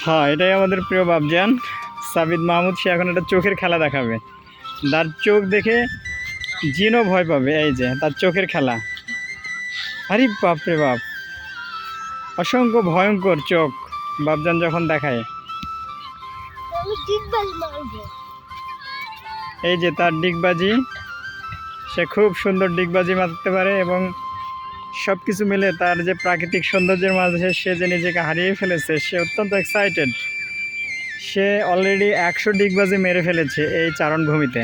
হ্যাঁ, এটাই আমাদের প্রিয় বাবজান সাবিদ মাহমুদ। সে এখন একটা চোখের খেলা দেখাবে। তার চোখ দেখে জিনও ভয় পাবে। এই যে তার চোখের খেলা। আরে বাপ রে বাপ, অসংখ্য ভয়ঙ্কর চোখ বাবজান যখন দেখায়। এই যে তার ডিগবাজি, সে খুব সুন্দর ডিগবাজি মারতে পারে এবং সব কিছু মিলে তার যে প্রাকৃতিক সৌন্দর্যের মাঝে সে যে নিজেকে হারিয়ে ফেলেছে, সে অত্যন্ত এক্সাইটেড। সে অলরেডি 100 ডিগবাজি মেরে ফেলেছে এই চারণভূমিতে।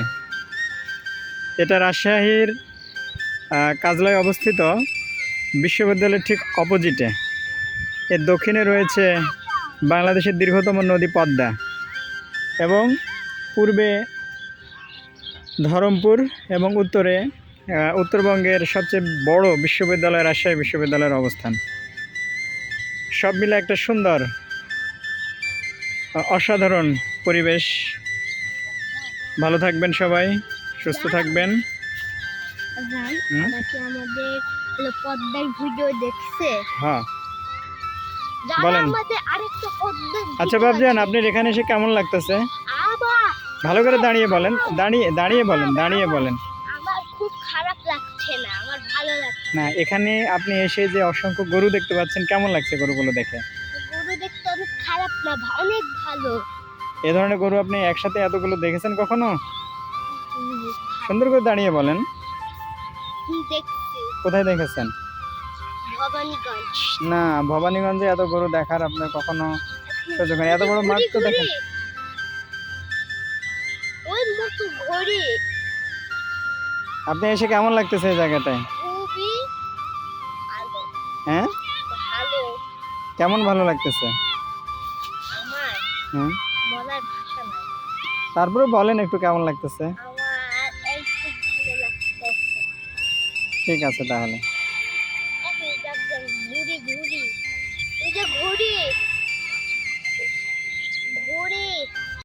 এটা রাজশাহীর কাজলায় অবস্থিত, বিশ্ববিদ্যালয়ের ঠিক অপোজিটে। এর দক্ষিণে রয়েছে বাংলাদেশের দীর্ঘতম নদী পদ্মা এবং পূর্বে ধরমপুর এবং উত্তরে উত্তরবঙ্গের সবচেয়ে বড় বিশ্ববিদ্যালয় রাজশাহী বিশ্ববিদ্যালয়ের অবস্থান। সব মিলে একটা সুন্দর অসাধারণ পরিবেশ। ভালো থাকবেন সবাই, সুস্থ থাকবেন। আমাদের পদ্মার ভিডিও দেখছে। হ্যাঁ বলেন। আচ্ছা বাবজান, আপনার এখানে এসে কেমন লাগতেছে? ভালো করে দাঁড়িয়ে বলেন, দাঁড়িয়ে বলেন। আমার খুব খারাপ লাগছে না, আমার ভালো লাগছে। না, এখানে আপনি এসে যে অসংখ্য গরু দেখতে পাচ্ছেন, কেমন লাগছে গরুগুলো দেখে? গরু দেখতে অনেক খারাপ না, অনেক ভালো। এ ধরনের গরু আপনি একসাথে এতগুলো দেখেছেন কখনো? সুন্দর করে দাঁড়িয়ে বলেন। দেখছি। কোথায় দেখেছেন? ভবানীগঞ্জ। না, ভবানীগঞ্জে এত গরু দেখার আপনার কখনো সুযোগ হয়? এত বড় মাঠ তো দেখেন। ওই মতো ঘড়ি। আপনি এসে কেমন লাগতেছে এই জায়গাটায়? খুবই ভালো। হ্যাঁ, ভালো। কেমন ভালো লাগতেছে? আমার বলার ভাষা নাই। তারপরে বলেন একটু কেমন লাগতেছে। আমার এই খুব ভালো লাগতেছে। ঠিক আছে তাহলে। ঘুরি ঘুরি, এই যে ঘুরি ঘুরি।